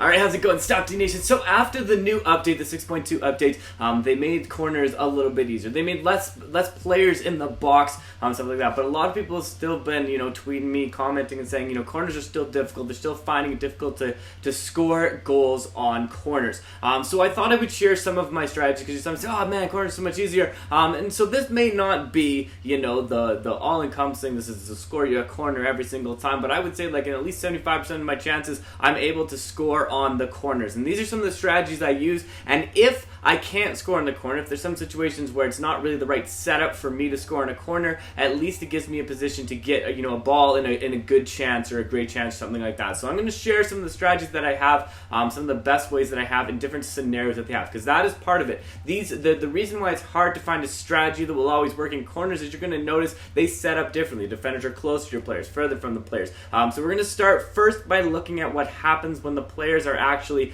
Alright, how's it going, Stopde Nation? So after the new update, the 6.2 update, they made corners a little bit easier. They made less players in the box, stuff like that. But a lot of people have still been, tweeting me, commenting and saying, corners are still difficult. They're still finding it difficult to score goals on corners. So I thought I would share some of my strategies because some say, oh man, corners are so much easier. And so this may not be, the all-encompassing, this is to score you a corner every single time. But I would say like in at least 75% of my chances, I'm able to score on the corners. And these are some of the strategies I use. And if I can't score in the corner, if there's some situations where it's not really the right setup for me to score in a corner, at least it gives me a position to get a ball in a good chance or a great chance, something like that. So I'm going to share some of the strategies that I have, some of the best ways that I have in different scenarios that they have, because that is part of it. The reason why it's hard to find a strategy that will always work in corners is you're going to notice they set up differently. Defenders are closer to your players, further from the players. So we're going to start first by looking at what happens when the players are actually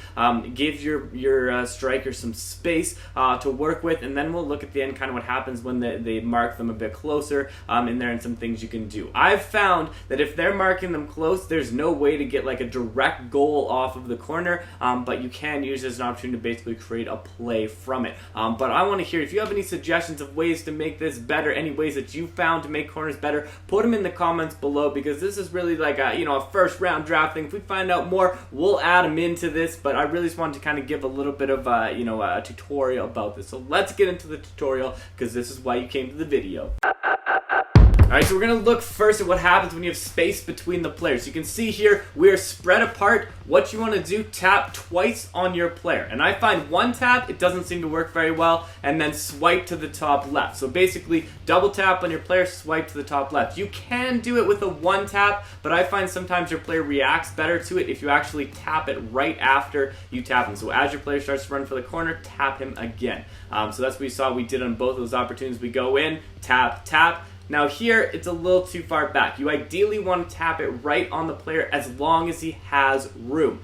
give your striker some space to work with, and then we'll look at the end kind of what happens when they mark them a bit closer in there and some things you can do. I've found that if they're marking them close, there's no way to get like a direct goal off of the corner, but you can use it as an opportunity to basically create a play from it. But I want to hear if you have any suggestions of ways to make this better, any ways that you found to make corners better, put them in the comments below, because this is really like a first round draft thing. If we find out more, we'll add them into this, but I really just wanted to kind of give a little bit of a tutorial about this. So let's get into the tutorial, because this is why you came to the video. Alright, so we're going to look first at what happens when you have space between the players. You can see here, we are spread apart. What you want to do, tap twice on your player. And I find one tap, it doesn't seem to work very well, and then swipe to the top left. So basically, double tap on your player, swipe to the top left. You can do it with a one tap, but I find sometimes your player reacts better to it if you actually tap it right after you tap him. So as your player starts to run for the corner, tap him again. So that's what we saw we did on both of those opportunities. We go in, tap, tap. Now here, it's a little too far back. You ideally want to tap it right on the player as long as he has room.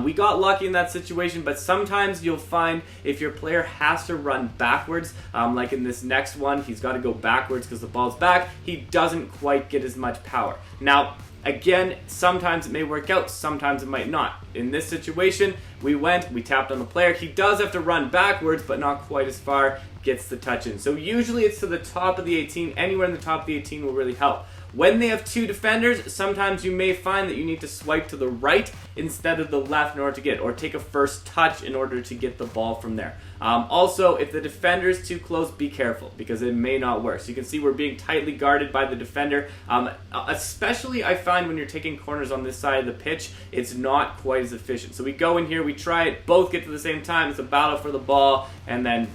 We got lucky in that situation, but sometimes you'll find if your player has to run backwards, like in this next one, he's got to go backwards because the ball's back, he doesn't quite get as much power. Now, again, sometimes it may work out, sometimes it might not. In this situation, we tapped on the player. He does have to run backwards, but not quite as far, gets the touch in. So usually it's to the top of the 18. Anywhere in the top of the 18 will really help. When they have two defenders, sometimes you may find that you need to swipe to the right instead of the left in order to get it, or take a first touch in order to get the ball from there. Also, if the defender is too close, be careful, because it may not work. So you can see we're being tightly guarded by the defender. Especially I find when you're taking corners on this side of the pitch, it's not quite as efficient. So we go in here, we try it, both get to the same time, it's a battle for the ball, and then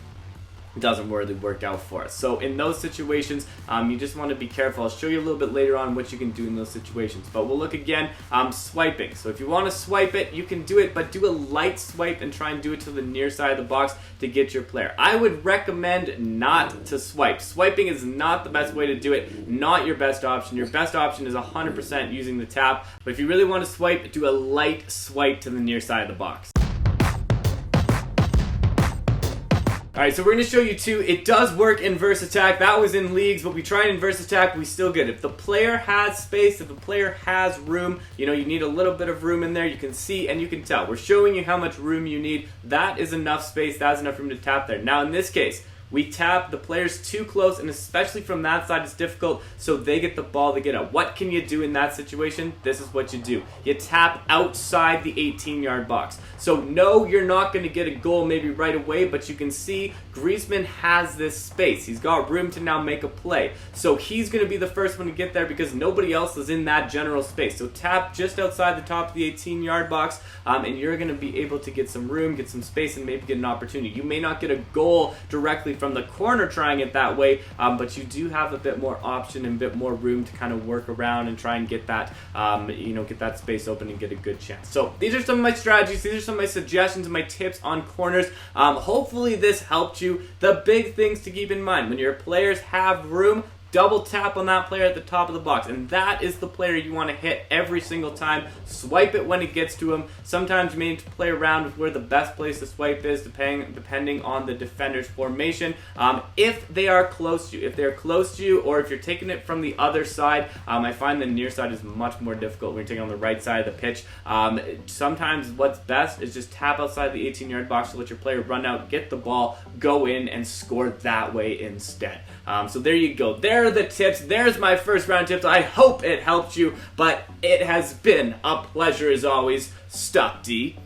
it doesn't really work out for us. So in those situations, you just want to be careful. I'll show you a little bit later on what you can do in those situations. But we'll look again, swiping. So if you want to swipe it, you can do it, but do a light swipe and try and do it to the near side of the box to get your player. I would recommend not to swipe. Swiping is not the best way to do it, not your best option. Your best option is 100% using the tap. But if you really want to swipe, do a light swipe to the near side of the box. Alright, so we're going to show you two. It does work in verse attack. That was in leagues, but we tried in verse attack, we still get it. If the player has space, if the player has room, you need a little bit of room in there. You can see and you can tell. We're showing you how much room you need. That is enough space. That's enough room to tap there. Now in this case, we tap the players too close, and especially from that side, it's difficult, so they get the ball to get out. What can you do in that situation? This is what you do. You tap outside the 18-yard box. So no, you're not going to get a goal maybe right away, but you can see Griezmann has this space. He's got room to now make a play. So he's going to be the first one to get there because nobody else is in that general space. So tap just outside the top of the 18-yard box, and you're going to be able to get some room, get some space, and maybe get an opportunity. You may not get a goal directly from the corner trying it that way, but you do have a bit more option and a bit more room to kind of work around and try and get that, get that space open and get a good chance. So these are some of my strategies. These are some of my suggestions and my tips on corners. Hopefully this helped you. The big things to keep in mind when your players have room, double tap on that player at the top of the box, and that is the player you want to hit every single time. Swipe it when it gets to him. Sometimes you may need to play around with where the best place to swipe is, depending on the defender's formation. If they are close to you, or if you're taking it from the other side, I find the near side is much more difficult when you're taking on the right side of the pitch. Sometimes what's best is just tap outside the 18-yard box to let your player run out, get the ball, go in, and score that way instead. So there you go. There are the tips. There's my first round tips. I hope it helped you, but it has been a pleasure as always. Stopde.